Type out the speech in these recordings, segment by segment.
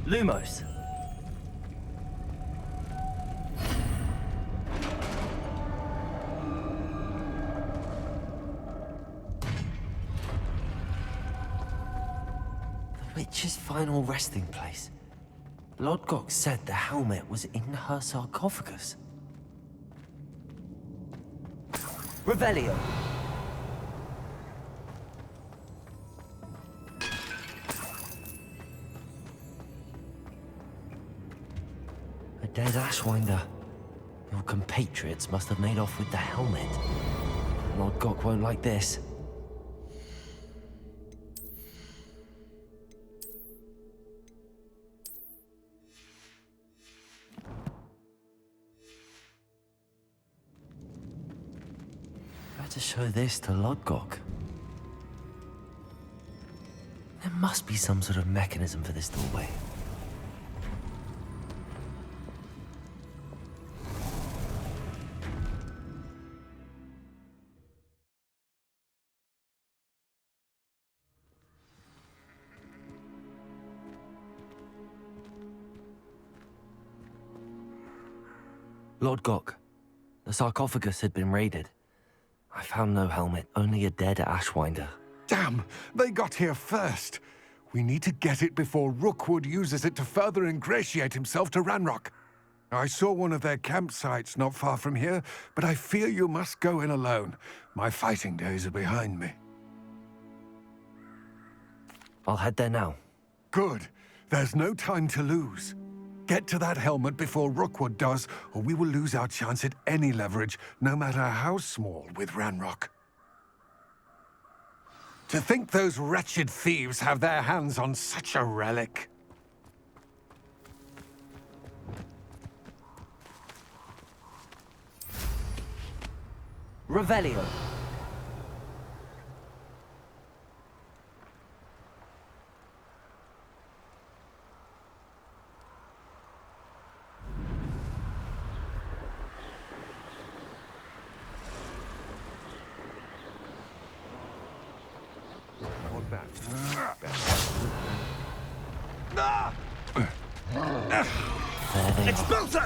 Lumos. The witch's final resting place. Lodgok said the helmet was in her sarcophagus. Revelio. A dead Ashwinder. Your compatriots must have made off with the helmet. Lodgok won't like this. Better show this to Lodgok. There must be some sort of mechanism for this doorway. Lodgok, the sarcophagus had been raided. I found no helmet, only a dead Ashwinder. Damn! They got here first! We need to get it before Rookwood uses it to further ingratiate himself to Ranrock. I saw one of their campsites not far from here, but I fear you must go in alone. My fighting days are behind me. I'll head there now. Good. There's no time to lose. Get to that helmet before Rookwood does, or we will lose our chance at any leverage, no matter how small, with Ranrock. To think those wretched thieves have their hands on such a relic. Revelio. Expulso!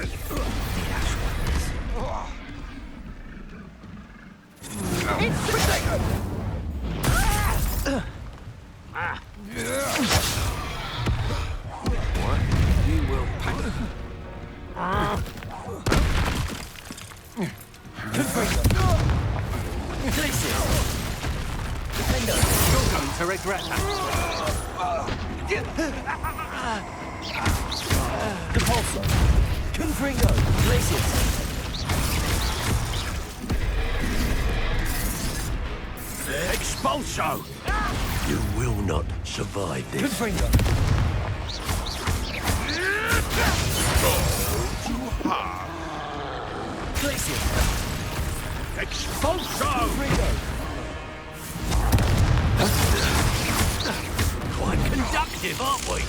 You will pay. You're going to regret that. Depulso. Confringo. Glacius. Expulso! You will not survive this. Confringo. Too hard. Glacius. Expulso! Confringo. Quite conductive, aren't we?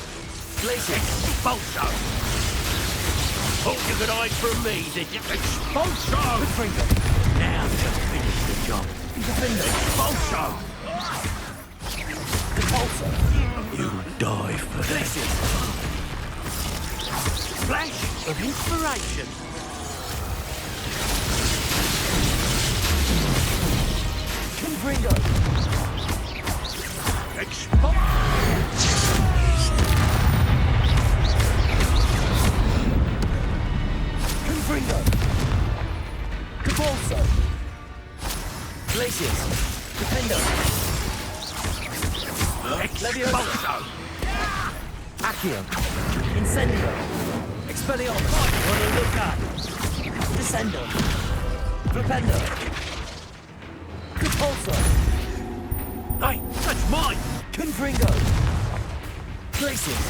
Glacius. Expulso! Thought you could hide from me, did you? Expulso! Confringo. Now to finish the job. Defender. Expulso! Depulso. You'll die for this. Glacius. Flash of inspiration. Confringo. Confringo. Depulso. Glacius. Defender. Expulso! Accio. Incendio. Expelliarmus. On the lookout. Descendo. Flipendo. Depulso. Hey, that's mine! Confringo. Glacius.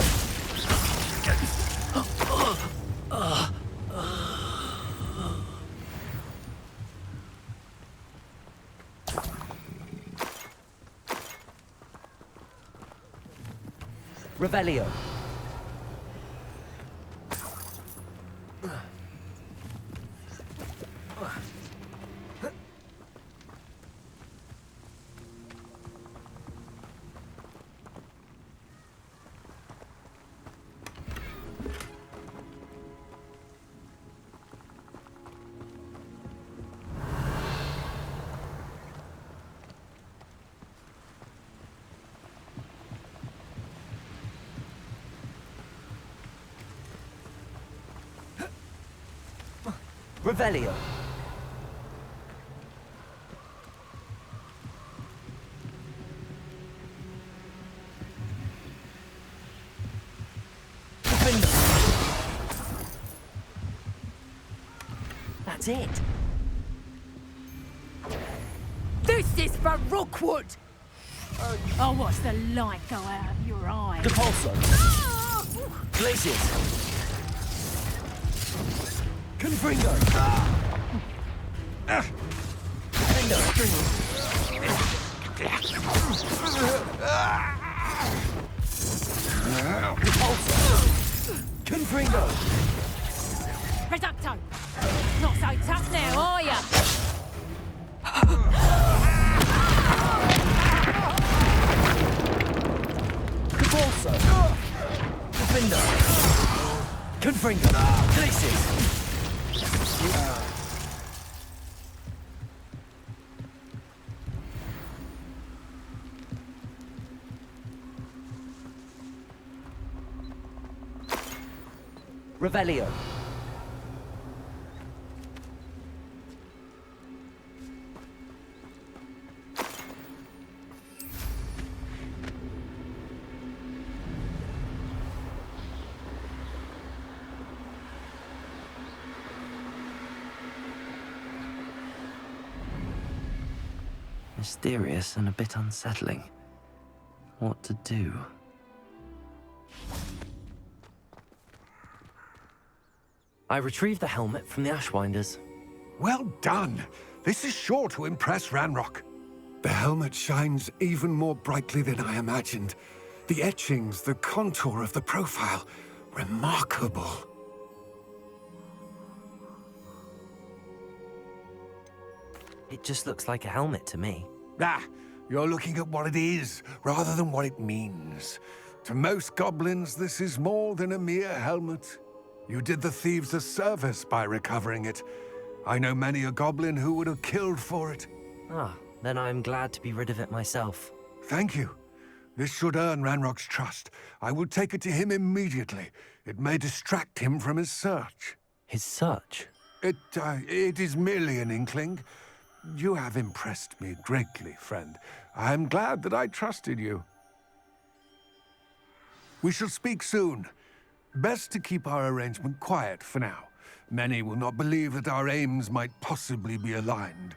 Revelio. Revelio. That's it. This is for Rookwood! I'll watch the light go out of your eye. Depulso. Glacius. Confringo. Confringo. Depulso. Confringo. Reducto! Not so tough now, are ya? Depulso. Confringo. Confringo. Glacius. Revelio. Mysterious and a bit unsettling. What to do? I retrieved the helmet from the Ashwinders. Well done. This is sure to impress Ranrock. The helmet shines even more brightly than I imagined. The etchings, the contour of the profile, remarkable. It just looks like a helmet to me. Ah, you're looking at what it is, rather than what it means. To most goblins, this is more than a mere helmet. You did the thieves a service by recovering it. I know many a goblin who would have killed for it. Ah, then I'm glad to be rid of it myself. Thank you. This should earn Ranrock's trust. I will take it to him immediately. It may distract him from his search. His search? It is merely an inkling. You have impressed me greatly, friend. I am glad that I trusted you. We shall speak soon. Best to keep our arrangement quiet for now. Many will not believe that our aims might possibly be aligned.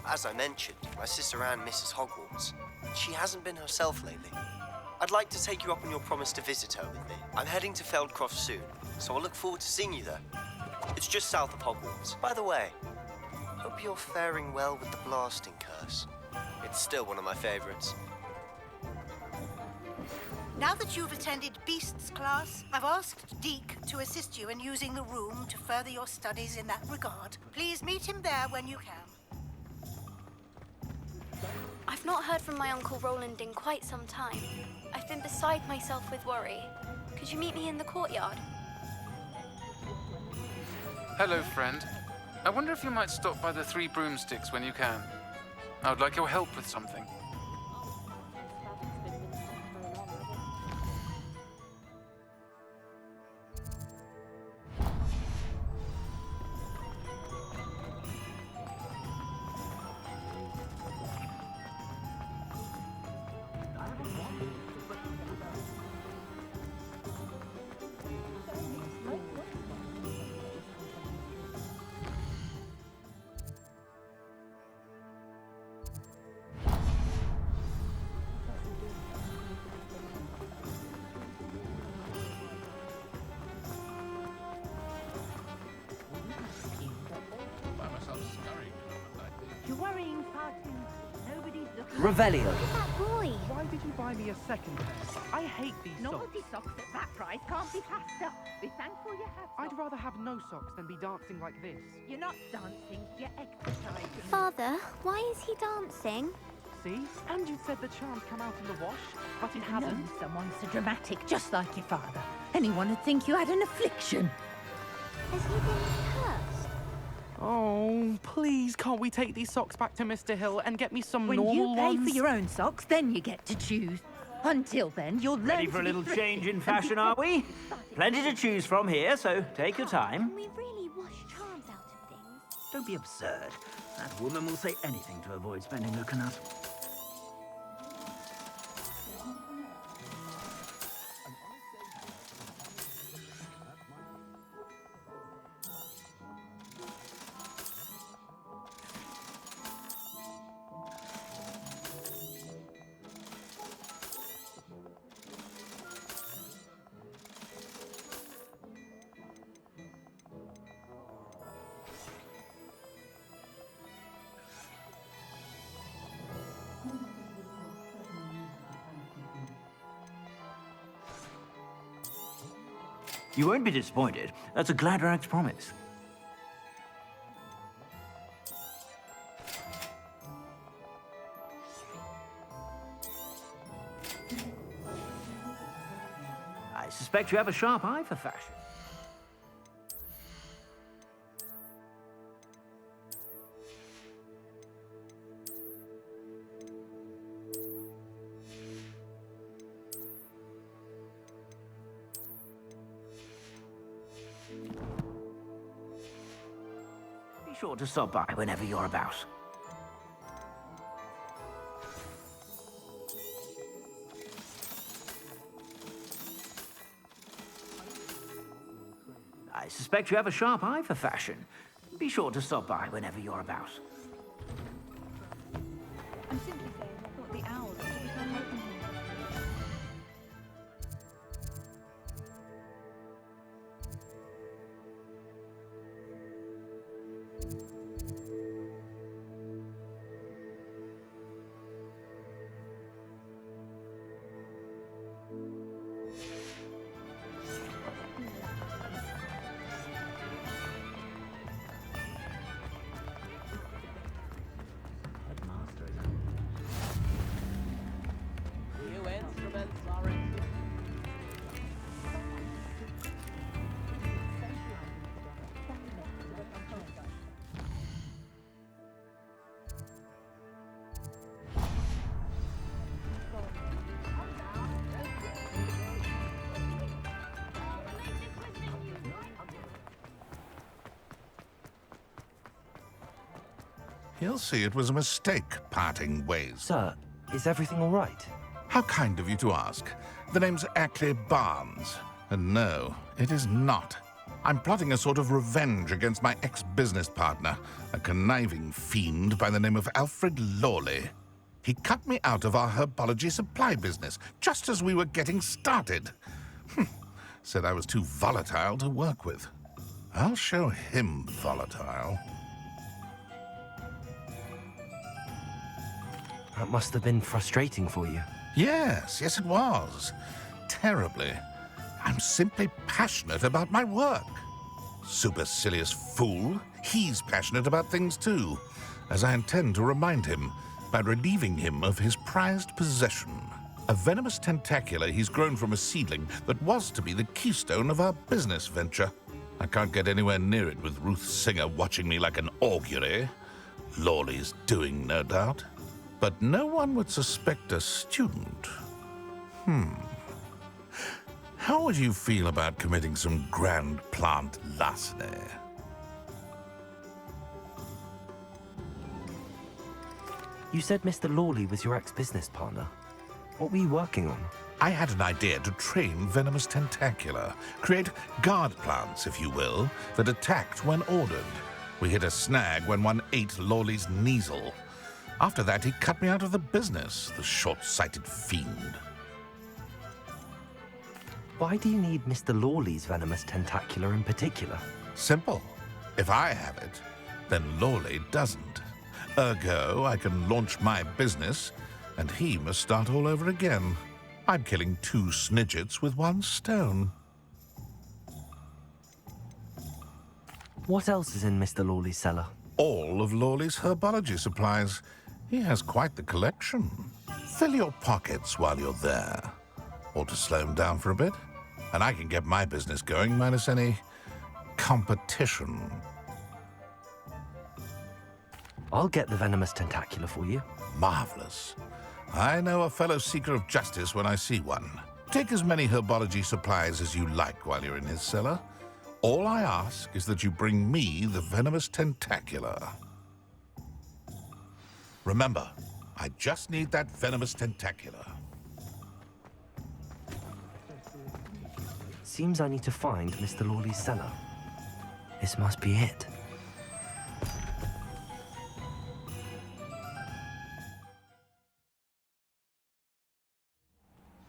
As I mentioned, my sister Anne misses Hogwarts. She hasn't been herself lately. I'd like to take you up on your promise to visit her with me. I'm heading to Feldcroft soon, so I'll look forward to seeing you there. It's just south of Hogwarts. By the way, hope you're faring well with the blasting curse. It's still one of my favorites. Now that you've attended Beasts class, I've asked Deke to assist you in using the room to further your studies in that regard. Please meet him there when you can. I've not heard from my Uncle Roland in quite some time. I've been beside myself with worry. Could you meet me in the courtyard? Hello, friend. I wonder if you might stop by the Three Broomsticks when you can. I would like your help with something. Revelio. That boy. Why did you buy me a second pair? I hate these socks. Novelty socks at that price can't be passed up. Be thankful you have I'd socks. rather have no socks than be dancing like this. You're not dancing, you're exercising. Father, why is he dancing? See? And you said the charms come out in the wash, but it I've hasn't. known someone so dramatic, just like your father. Anyone would think you had an affliction. Has he been cursed? Oh, please, can't we take these socks back to Mr. Hill and get me some When normal you pay ones? for your own socks, then you get to choose. Until then, you'll learn Ready to for a be little thrifty. change in fashion, are we? Plenty to choose from here, so take your time. Can we really wash charms out of things? Don't be absurd. That woman will say anything to avoid spending her canut. You won't be disappointed. That's a Gladrag's promise. I suspect you have a sharp eye for fashion. Be sure to stop by whenever you're about. I suspect you have a sharp eye for fashion. Be sure to stop by whenever you're about. I'm simply saying I thought the owl was helping me. New instruments are in. He'll see it was a mistake parting ways. Sir, is everything all right? How kind of you to ask. The name's Ackley Barnes. And no, it is not. I'm plotting a sort of revenge against my ex-business partner, a conniving fiend by the name of Alfred Lawley. He cut me out of our herbology supply business just as we were getting started. Said I was too volatile to work with. I'll show him volatile. That must have been frustrating for you. Yes, it was. Terribly. I'm simply passionate about my work. Supercilious fool. He's passionate about things too, as I intend to remind him by relieving him of his prized possession. A venomous tentacula he's grown from a seedling that was to be the keystone of our business venture. I can't get anywhere near it with Ruth Singer watching me like an augury. Lawley's doing, no doubt. But no one would suspect a student. How would you feel about committing some grand plant larceny? You said Mr. Lawley was your ex-business partner. What were you working on? I had an idea to train venomous tentacula, create guard plants, if you will, that attacked when ordered. We hit a snag when one ate Lawley's Kneasel. After that, he cut me out of the business, the short-sighted fiend. Why do you need Mr. Lawley's venomous tentacula in particular? Simple. If I have it, then Lawley doesn't. Ergo, I can launch my business, and he must start all over again. I'm killing 2 snidgets with 1 stone. What else is in Mr. Lawley's cellar? All of Lawley's herbology supplies. He has quite the collection. Fill your pockets while you're there. Or to slow him down for a bit. And I can get my business going minus any competition. I'll get the venomous tentacula for you. Marvelous. I know a fellow seeker of justice when I see one. Take as many herbology supplies as you like while you're in his cellar. All I ask is that you bring me the venomous tentacula. Remember, I just need that venomous tentacula. Seems I need to find Mr. Lawley's cellar. This must be it.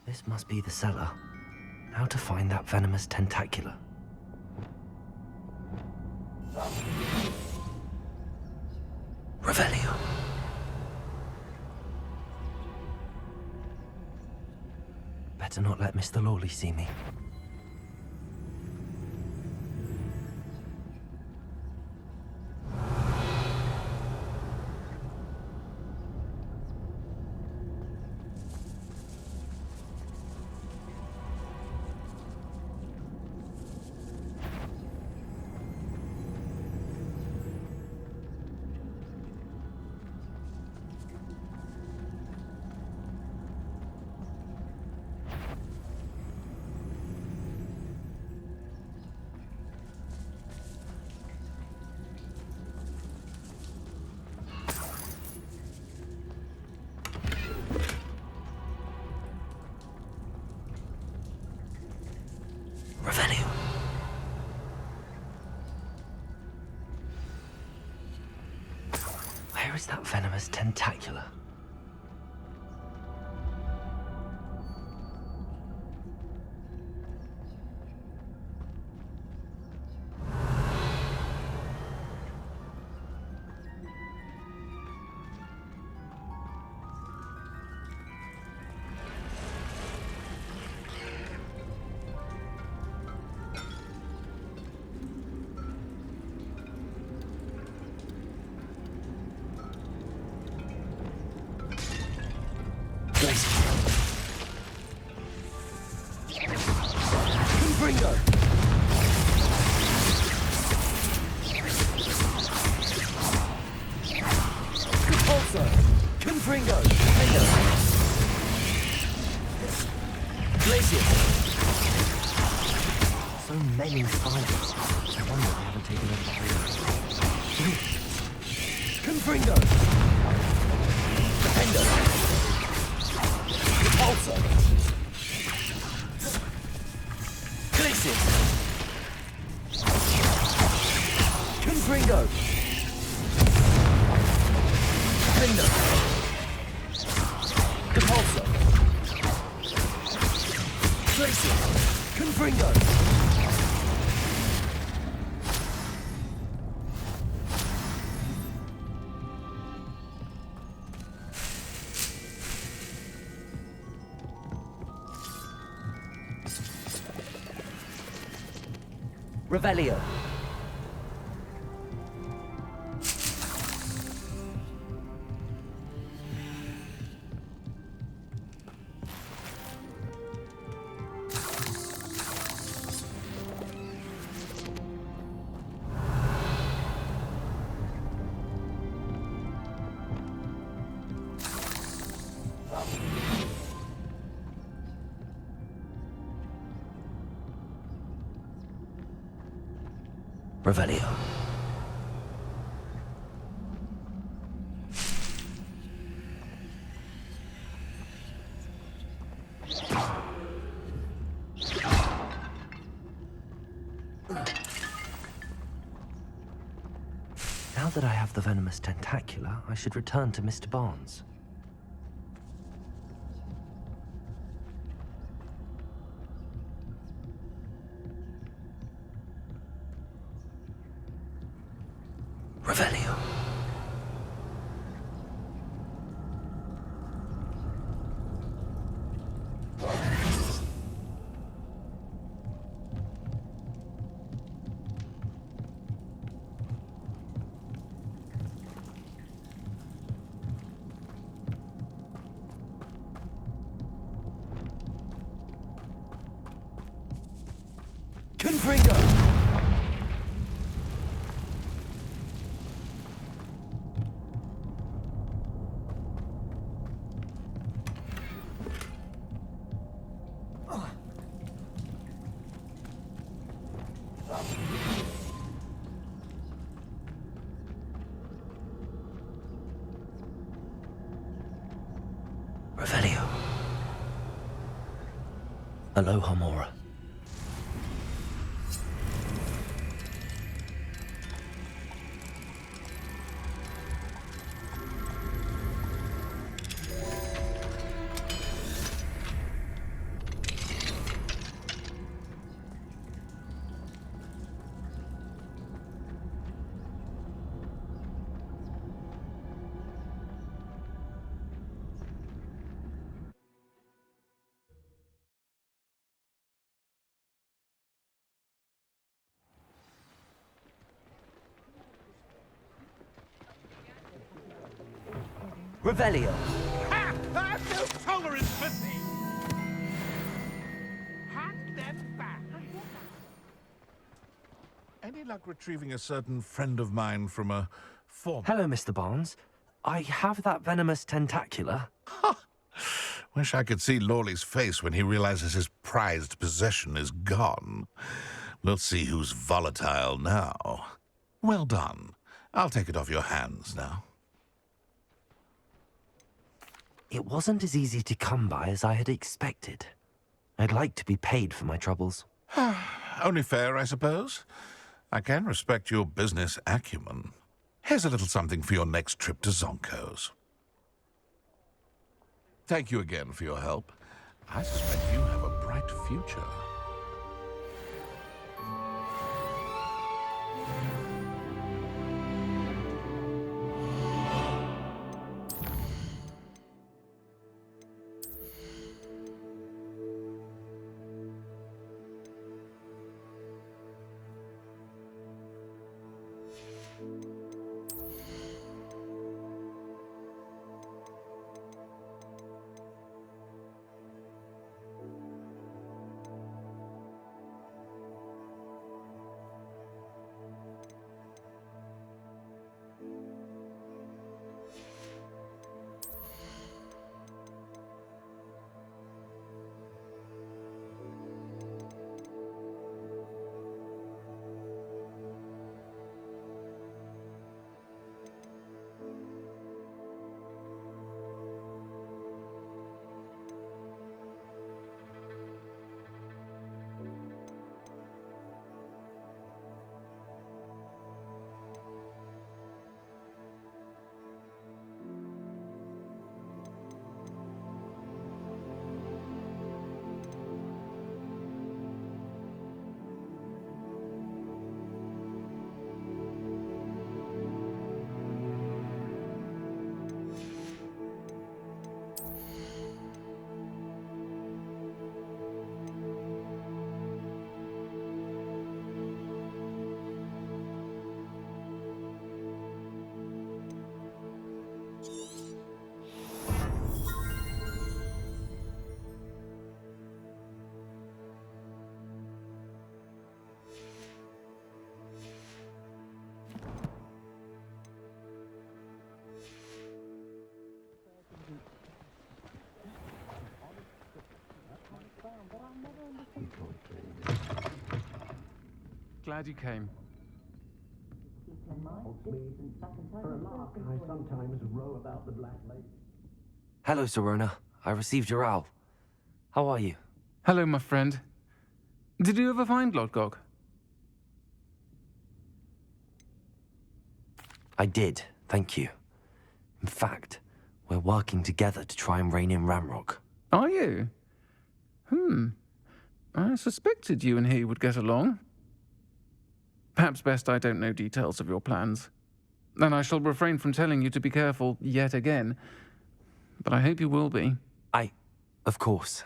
This must be the cellar. How to find that venomous tentacula? Revelio. Better not let Mr. Lawley see me. Revelio. Where is that venomous tentacula? Confringo! Repulsor! Confringo! Hanger! Glacier! So many spiders. I wonder they haven't taken over the tree. Confringo! Defender! Repulsor! Glacier! Confringo! Defender! Repulsor! Glacier! Confringo! Revelio. Revelio. Now that I have the venomous tentacula, I should return to Mr. Barnes. Revelio. finger! Revelio. Aloha, Mora. Revelio. Ha! I've no tolerance for thieves! Hand them back! Any luck retrieving a certain friend of mine from a former... Hello, Mr. Barnes. I have that venomous tentacula. Wish I could see Lawley's face when he realizes his prized possession is gone. We'll see who's volatile now. Well done. I'll take it off your hands now. It wasn't as easy to come by as I had expected. I'd like to be paid for my troubles. Only fair, I suppose. I can respect your business acumen. Here's a little something for your next trip to Zonko's. Thank you again for your help. I suspect you have a bright future. Glad you came. Hello, Serona. I received your owl. How are you? Hello, my friend. Did you ever find Lodgok? I did, thank you. In fact, we're working together to try and rein in Ramrock. Are you? I suspected you and he would get along. Perhaps best I don't know details of your plans. And I shall refrain from telling you to be careful yet again. But I hope you will be. Of course.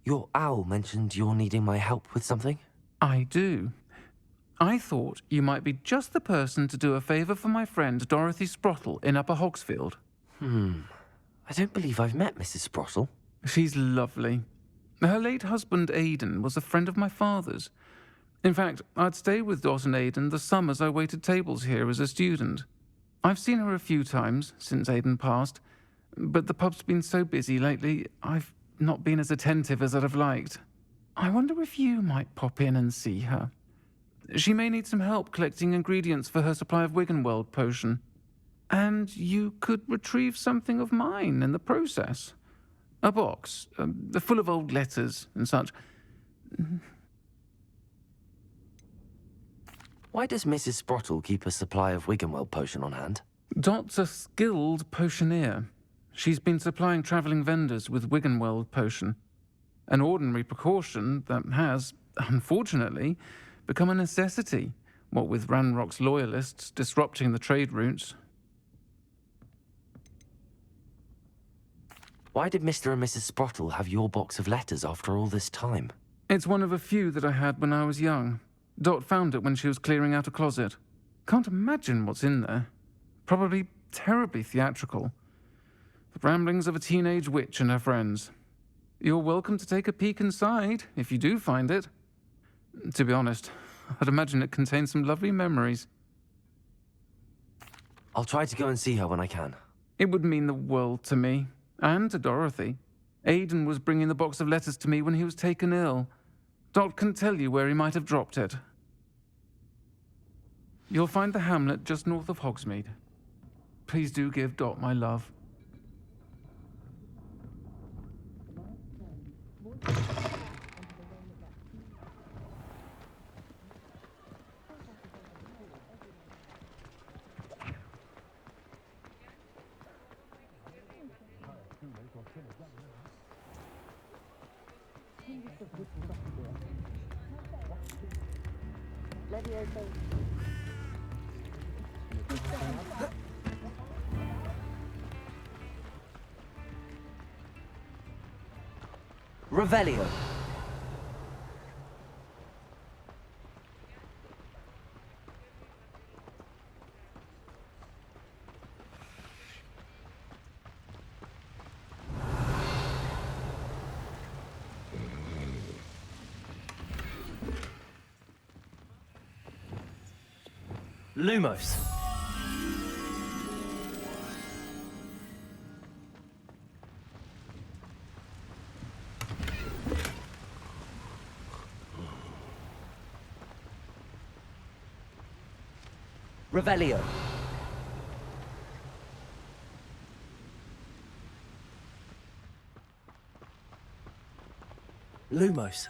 Your owl mentioned you're needing my help with something? I do. I thought you might be just the person to do a favor for my friend Dorothy Sprottle in Upper Hogsfield. I don't believe I've met Mrs. Sprottle. She's lovely. Her late husband, Aidan, was a friend of my father's. In fact, I'd stay with Dot and Aidan the summers I waited tables here as a student. I've seen her a few times since Aidan passed, but the pub's been so busy lately, I've not been as attentive as I'd have liked. I wonder if you might pop in and see her. She may need some help collecting ingredients for her supply of Wiggenweld potion. And you could retrieve something of mine in the process. A box, full of old letters and such. Why does Mrs. Sprottle keep a supply of Wiggenweld potion on hand? Dot's a skilled potioneer. She's been supplying travelling vendors with Wiggenweld potion. An ordinary precaution that has, unfortunately, become a necessity, what with Ranrock's loyalists disrupting the trade routes. Why did Mr. and Mrs. Sprottle have your box of letters after all this time? It's one of a few that I had when I was young. Dot found it when she was clearing out a closet. Can't imagine what's in there. Probably terribly theatrical. The ramblings of a teenage witch and her friends. You're welcome to take a peek inside, if you do find it. To be honest, I'd imagine it contains some lovely memories. I'll try to go and see her when I can. It would mean the world to me, and to Dorothy. Aidan was bringing the box of letters to me when he was taken ill. Dot can tell you where he might have dropped it. You'll find the hamlet just north of Hogsmeade. Please do give Dot my love. Revelio. Lumos. Revelio. Lumos.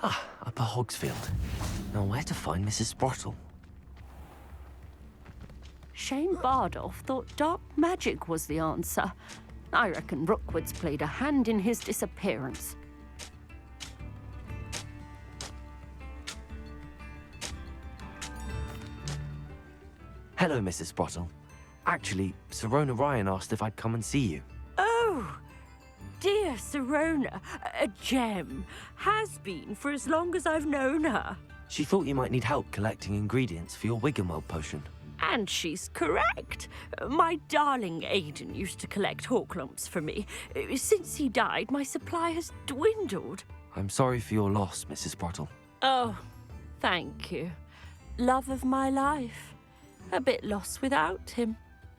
Ah, Upper Hogsfield. Now where to find Mrs. Sprottle? Shane Bardolph thought dark magic was the answer. I reckon Rookwood's played a hand in his disappearance. Hello, Mrs. Sprottle. Actually, Sirona Ryan asked if I'd come and see you. Oh, dear Sirona, a gem. Has been for as long as I've known her. She thought you might need help collecting ingredients for your Wiggenweld potion. And she's correct. My darling Aiden used to collect Horklumps for me. Since he died, my supply has dwindled. I'm sorry for your loss, Mrs. Sprottle. Oh, thank you. Love of my life. A bit lost without him.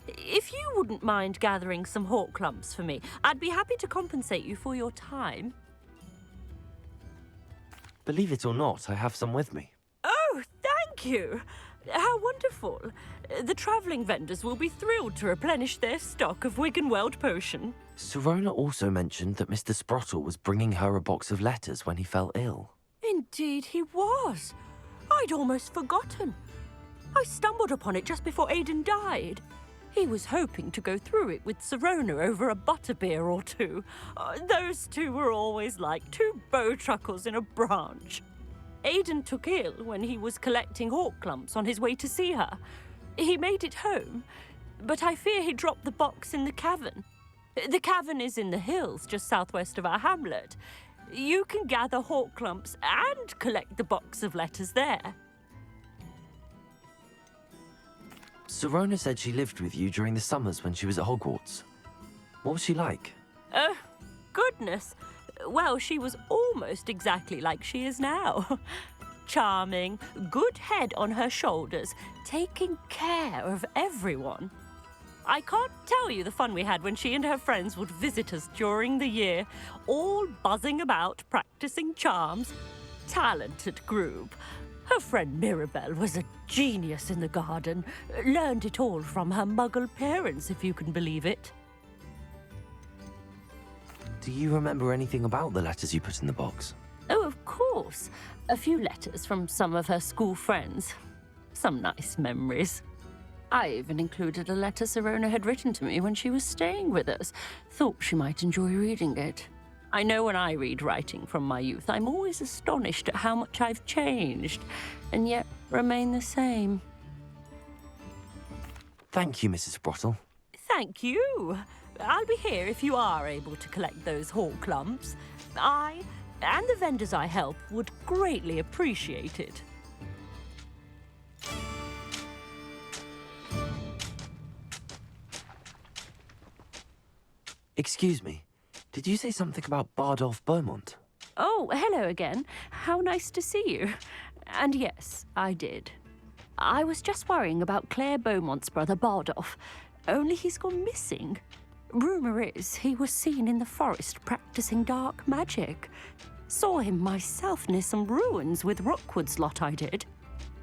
If you wouldn't mind gathering some Horklumps for me, I'd be happy to compensate you for your time. Believe it or not, I have some with me. Oh, thank you. How wonderful. The travelling vendors will be thrilled to replenish their stock of Wiggenweld potion. Sirona also mentioned that Mr. Sprottle was bringing her a box of letters when he fell ill. Indeed he was. I'd almost forgotten. I stumbled upon it just before Aiden died. He was hoping to go through it with Sirona over a butterbeer or two. Those two were always like two bowtruckles in a branch. Aiden took ill when he was collecting Horklumps on his way to see her. He made it home, but I fear he dropped the box in the cavern. The cavern is in the hills just southwest of our hamlet. You can gather Horklumps and collect the box of letters there. Sirona said she lived with you during the summers when she was at Hogwarts. What was she like? Oh, goodness. Well, she was almost exactly like she is now. Charming, good head on her shoulders, taking care of everyone. I can't tell you the fun we had when she and her friends would visit us during the year, all buzzing about, practicing charms. Talented group. Her friend Mirabelle was a genius in the garden. Learned it all from her muggle parents, if you can believe it. Do you remember anything about the letters you put in the box? Oh, of course. A few letters from some of her school friends. Some nice memories. I even included a letter Sirona had written to me when she was staying with us. Thought she might enjoy reading it. I know when I read writing from my youth, I'm always astonished at how much I've changed, and yet remain the same. Thank you, Mrs. Sprottle. Thank you. I'll be here if you are able to collect those Horklumps. I, and the vendors I help, would greatly appreciate it. Excuse me. Did you say something about Bardolph Beaumont? Oh, hello again. How nice to see you. And yes, I did. I was just worrying about Claire Beaumont's brother Bardolph, only he's gone missing. Rumour is he was seen in the forest practicing dark magic. Saw him myself near some ruins with Rookwood's lot I did.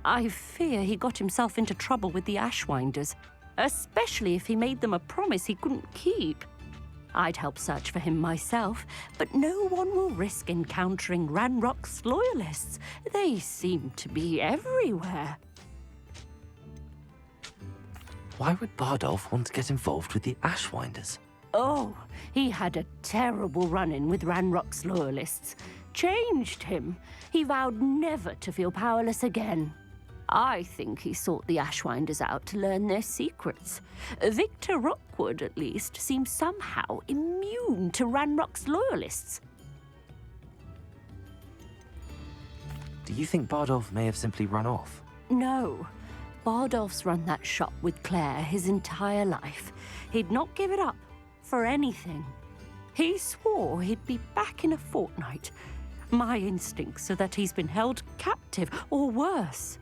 I fear he got himself into trouble with the Ashwinders, especially if he made them a promise he couldn't keep. I'd help search for him myself, but no one will risk encountering Ranrock's loyalists. They seem to be everywhere. Why would Bardolph want to get involved with the Ashwinders? Oh, he had a terrible run-in with Ranrock's loyalists. Changed him. He vowed never to feel powerless again. I think he sought the Ashwinders out to learn their secrets. Victor Rookwood, at least, seems somehow immune to Ranrock's loyalists. Do you think Bardolph may have simply run off? No. Bardolph's run that shop with Claire his entire life. He'd not give it up for anything. He swore he'd be back in a fortnight. My instincts are that he's been held captive, or worse.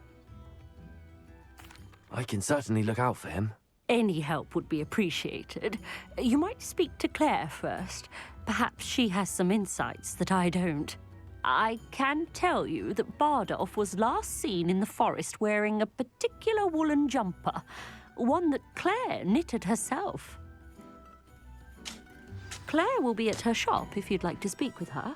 I can certainly look out for him. Any help would be appreciated. You might speak to Claire first. Perhaps she has some insights that I don't. I can tell you that Bardolph was last seen in the forest wearing a particular woolen jumper, one that Claire knitted herself. Claire will be at her shop if you'd like to speak with her.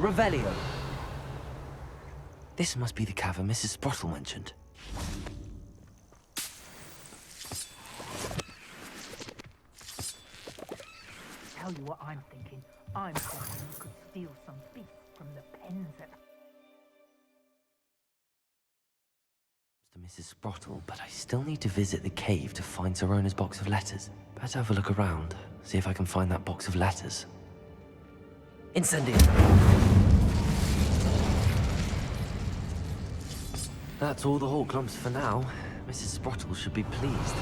Revelio. This must be the cavern Mrs. Sprottle mentioned. Tell you what I'm thinking. I'm thinking you could steal some beef from the pens at... To Mrs. Sprottle, but I still need to visit the cave to find Zerona's box of letters. Better have a look around, see if I can find that box of letters. Incendio! That's all the Hawk clumps for now. Mrs. Sprottle should be pleased.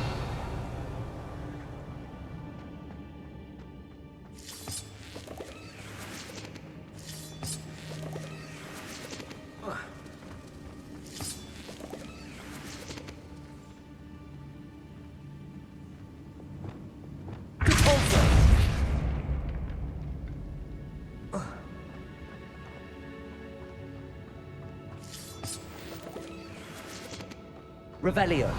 Revelio.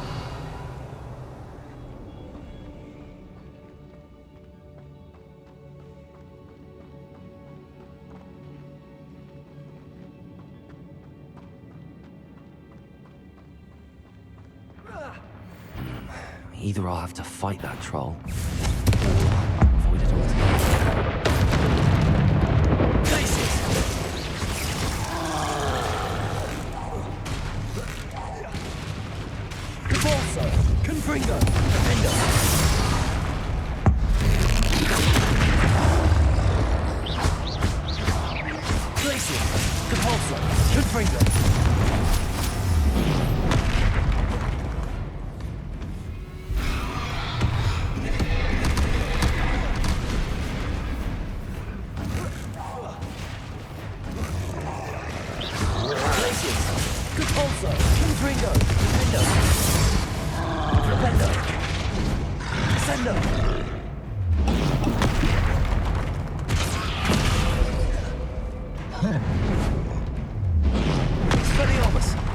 Either I'll have to fight that troll, or avoid it altogether. Places! Convulso! Confringo! Defender! Places! Convulso! Confringo!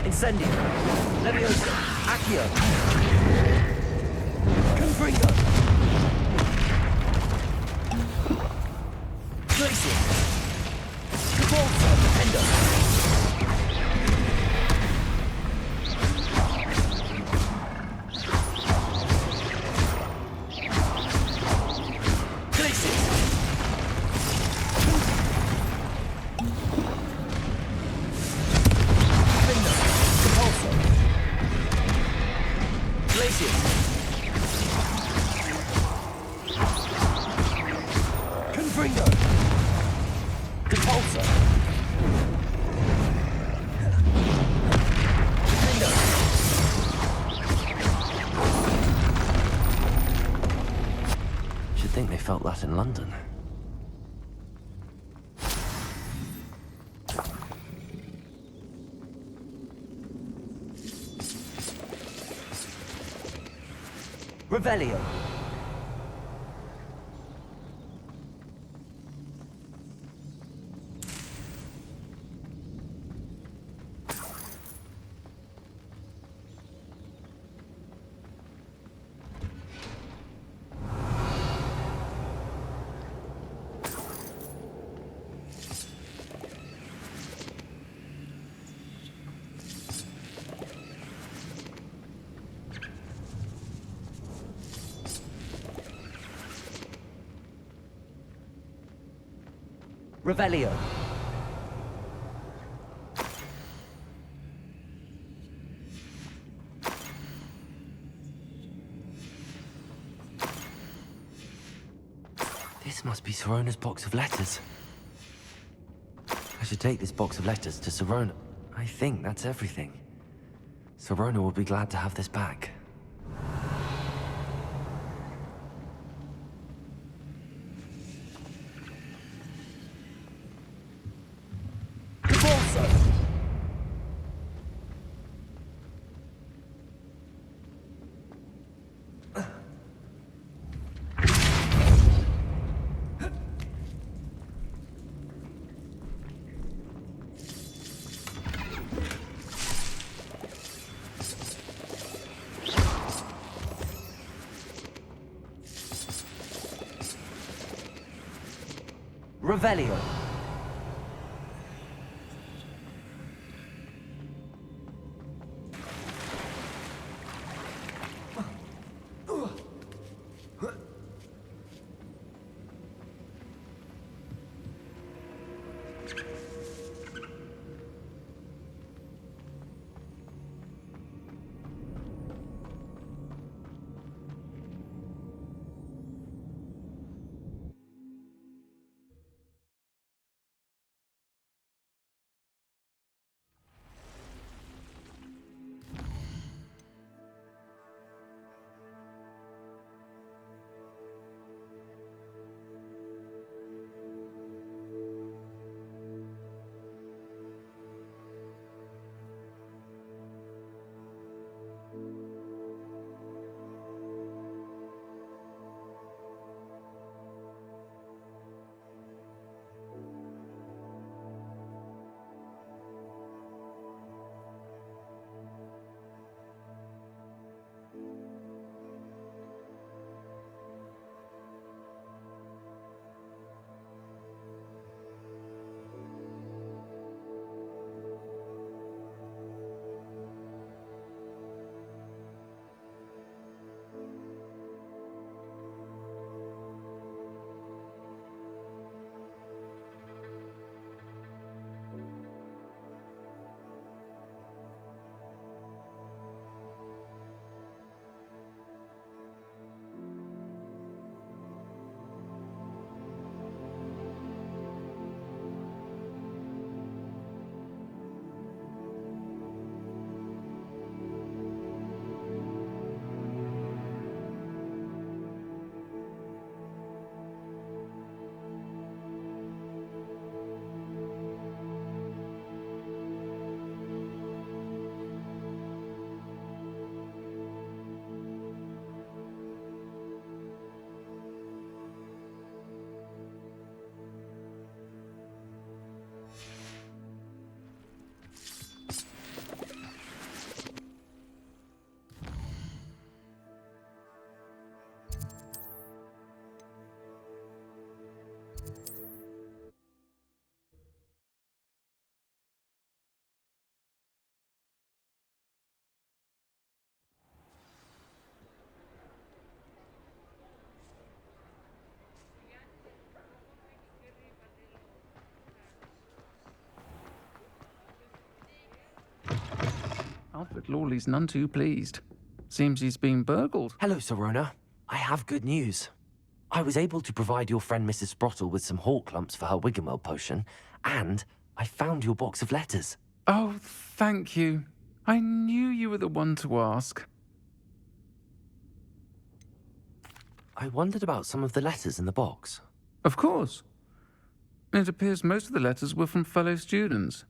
Incendio, Leviosa, Accio, Confringo, Glacier, Convulso, Defender, Glacier, Confringo! Compulsor! Defender! Should think they felt that in London. Revelio. Revelio. This must be Zerona's box of letters. I should take this box of letters to Zerona. I think that's everything. Zerona will be glad to have this back. Revelio. Alfred Lawley's none too pleased. Seems he's been burgled. Hello, Sirona. I have good news. I was able to provide your friend Mrs. Sprottle with some hawk lumps for her Wiggenweld potion, and I found your box of letters. Oh, thank you. I knew you were the one to ask. I wondered about some of the letters in the box. Of course. It appears most of the letters were from fellow students.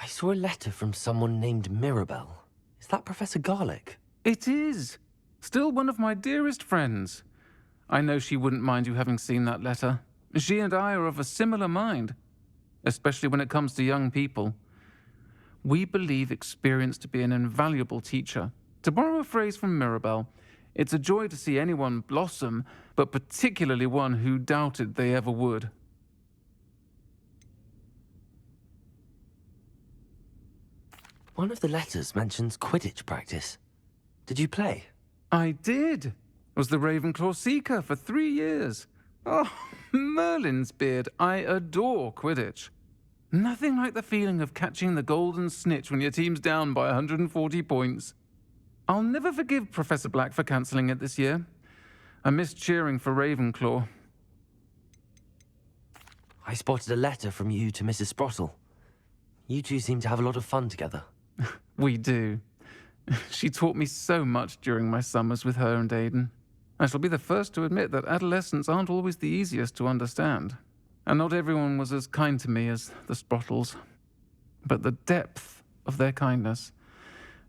I saw a letter from someone named Mirabelle. Is that Professor Garlick? It is. Still one of my dearest friends. I know she wouldn't mind you having seen that letter. She and I are of a similar mind, especially when it comes to young people. We believe experience to be an invaluable teacher. To borrow a phrase from Mirabelle, it's a joy to see anyone blossom, but particularly one who doubted they ever would. One of the letters mentions Quidditch practice. Did you play? I did. Was the Ravenclaw Seeker for 3 years. Oh, Merlin's beard, I adore Quidditch. Nothing like the feeling of catching the golden snitch when your team's down by 140 points. I'll never forgive Professor Black for cancelling it this year. I missed cheering for Ravenclaw. I spotted a letter from you to Mrs. Sprottle. You two seem to have a lot of fun together. We do. She taught me so much during my summers with her and Aiden. I shall be the first to admit that adolescents aren't always the easiest to understand. And not everyone was as kind to me as the Sprottles. But the depth of their kindness,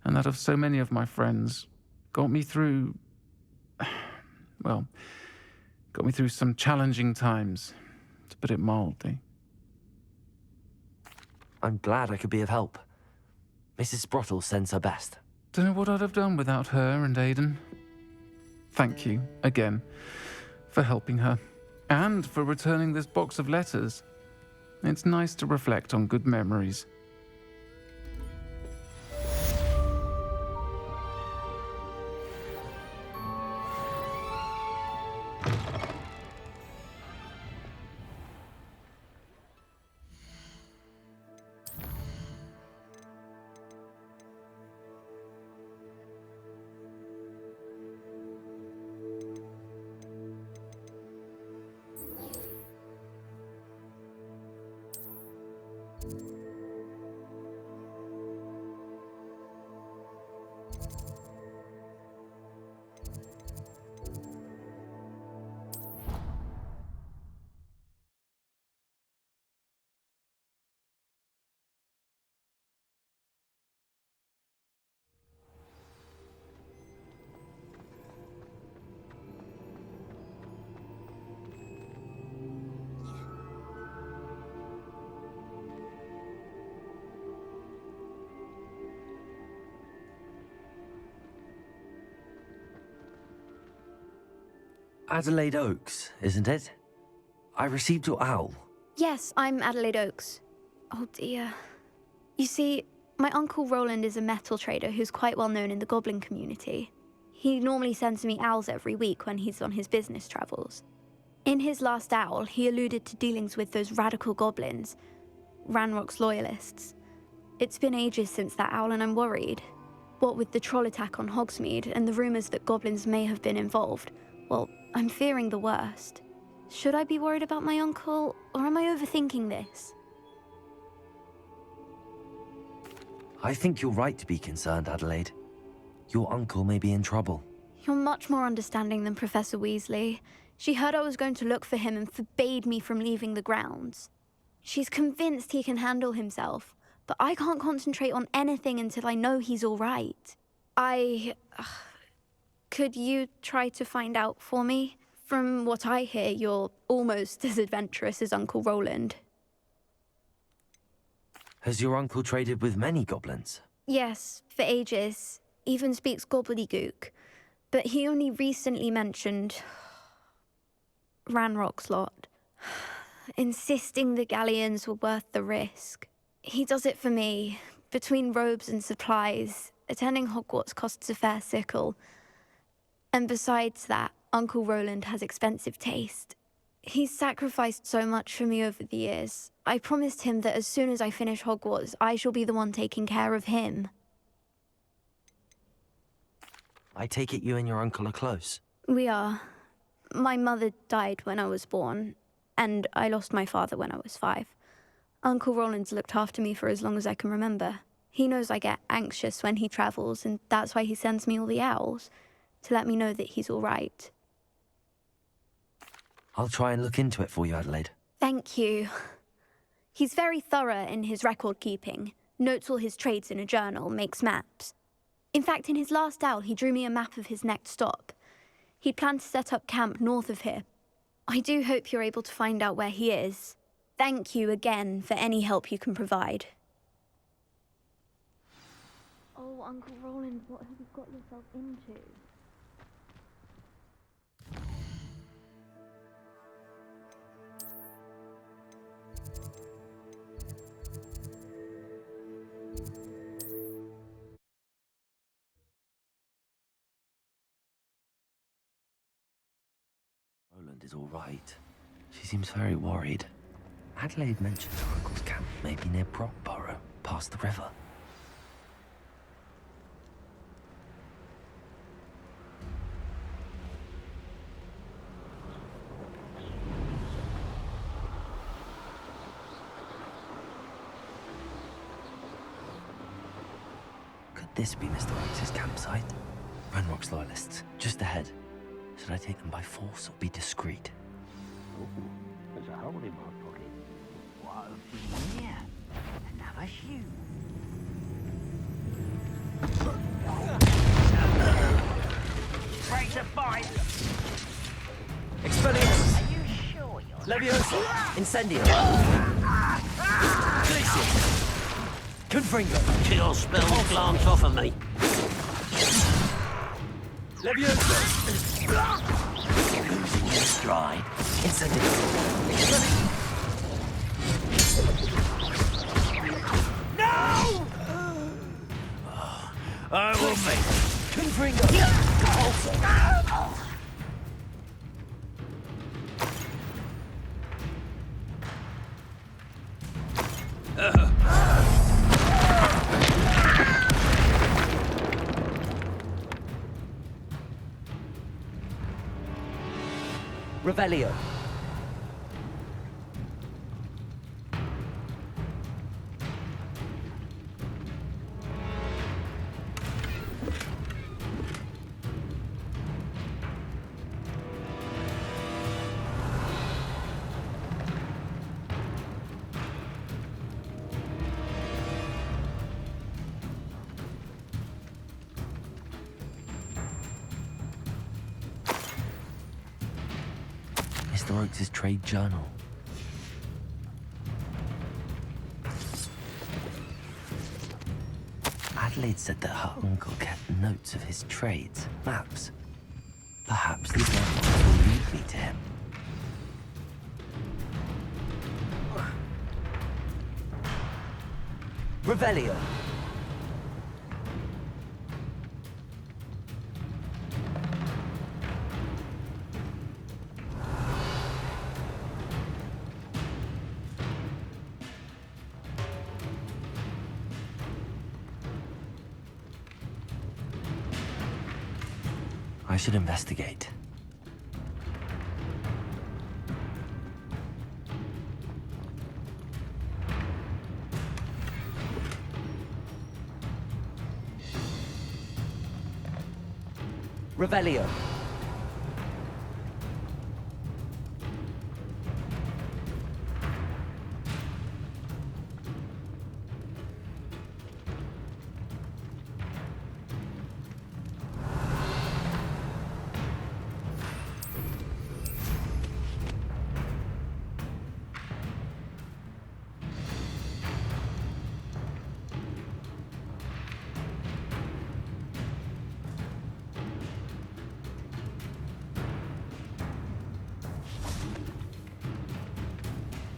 and that of so many of my friends, got me through... well, got me through some challenging times, to put it mildly. I'm glad I could be of help. Mrs. Sprottle sends her best. Don't know what I'd have done without her and Aiden. Thank you, again, for helping her, and for returning this box of letters. It's nice to reflect on good memories. Adelaide Oaks, isn't it? I received your owl. Yes, I'm Adelaide Oaks. Oh dear. You see, my Uncle Roland is a metal trader who's quite well known in the goblin community. He normally sends me owls every week when he's on his business travels. In his last owl, he alluded to dealings with those radical goblins, Ranrock's loyalists. It's been ages since that owl and I'm worried. What with the troll attack on Hogsmeade and the rumours that goblins may have been involved, well, I'm fearing the worst. Should I be worried about my uncle, or am I overthinking this? I think you're right to be concerned, Adelaide. Your uncle may be in trouble. You're much more understanding than Professor Weasley. She heard I was going to look for him and forbade me from leaving the grounds. She's convinced he can handle himself, but I can't concentrate on anything until I know he's all right. Could you try to find out for me? From what I hear, you're almost as adventurous as Uncle Roland. Has your uncle traded with many goblins? Yes, for ages. Even speaks gobbledygook. But he only recently mentioned Ranrock's lot, insisting the galleons were worth the risk. He does it for me. Between robes and supplies, attending Hogwarts costs a fair sickle. And besides that, Uncle Roland has expensive taste. He's sacrificed so much for me over the years. I promised him that as soon as I finish Hogwarts, I shall be the one taking care of him. I take it you and your uncle are close. We are. My mother died when I was born, and I lost my father when I was 5. Uncle Roland's looked after me for as long as I can remember. He knows I get anxious when he travels, and that's why he sends me all the owls, to let me know that he's all right. I'll try and look into it for you, Adelaide. Thank you. He's very thorough in his record keeping, notes all his trades in a journal, makes maps. In fact, in his last owl, he drew me a map of his next stop. He'd planned to set up camp north of here. I do hope you're able to find out where he is. Thank you again for any help you can provide. Oh, Uncle Roland, what have you got yourself into? Roland is all right. She seems very worried. Adelaide mentioned her uncle's camp may be near Brockborough, past the river. Could this be Mr. Oakes' campsite? Ranrock's loyalists, just ahead. Should I take them by force or be discreet? Ooh, there's a hole in my pocket. What have you here? Another shoe. Breaks a bite. Expelliarmus! Are you sure you're... Leviosa! Incendio! Glacius! Confringo! Kill spell glance off of me. Leviosa! Losing your stride. Incendio! No! I will make Confringo! Also! Revelio. Mr. Oakes' trade journal. Adelaide said that her uncle kept notes of his trades, maps. Perhaps these maps will lead me to him. Revelio. I should investigate. Revelio.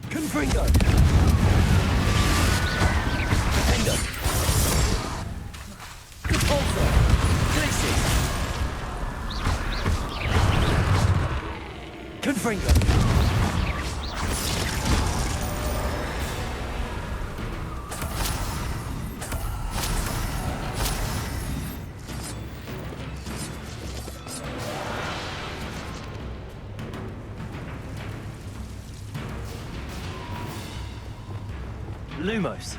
Confringo! Defender! Repulsor! Glacius! Confringo! Lumos.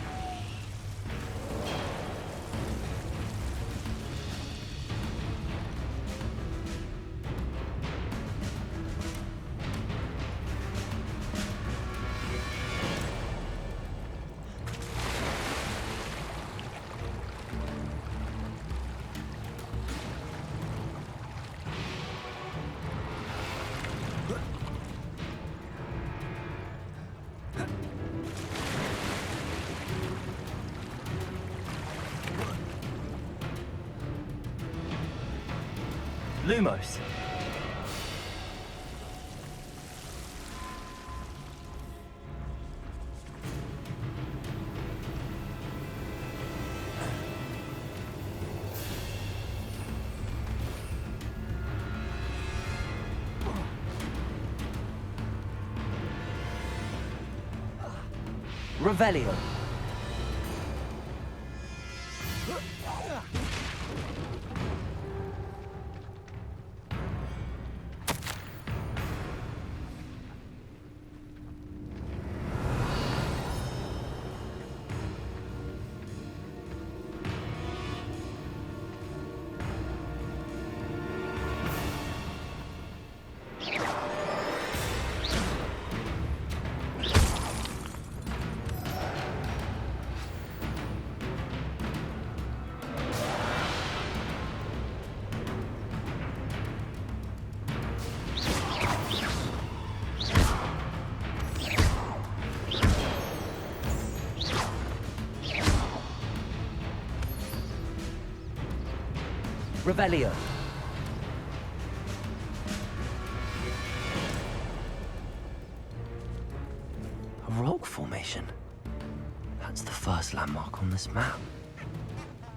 Lumos. Revelio. Revelio. A rock formation. That's the first landmark on this map.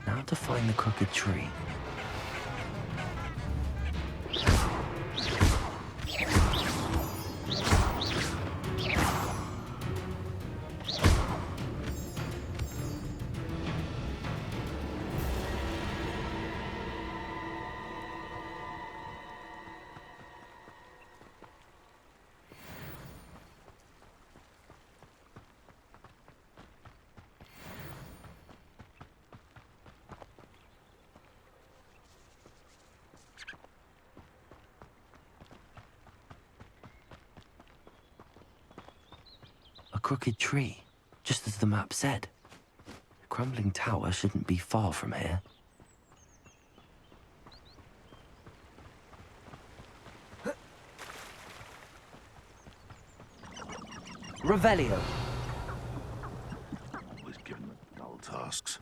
Now to find the crooked tree. A crooked tree, just as the map said. The crumbling tower shouldn't be far from here. Revelio. Always given them dull tasks.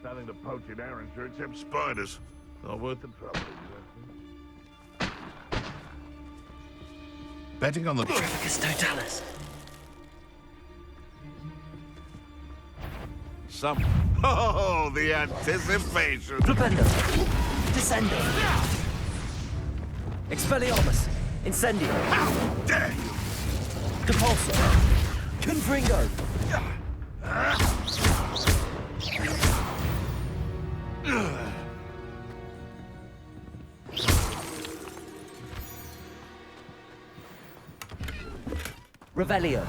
Nothing to poach in Arranger except spiders. Not worth the trouble, exactly. Betting on the... Trafficus totalis. Some... Oh, the anticipation! Flipendo. Descendo. Expelliarmus. Incendio. How dare you! Depulso. Confringo. Revelio.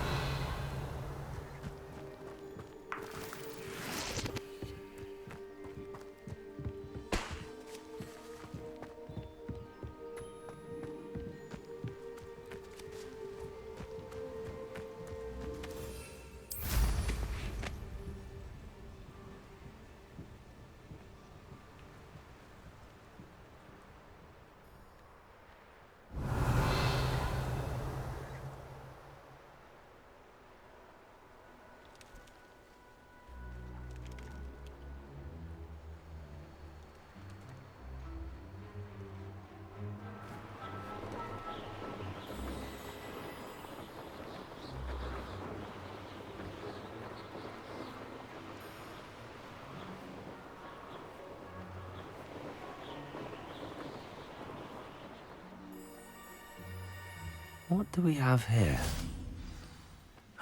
What do we have here?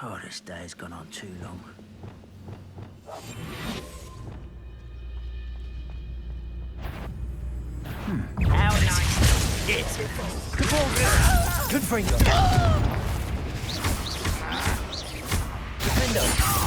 Oh, this day's gone on too long. How nice. Beautiful. Good for you. Defendo.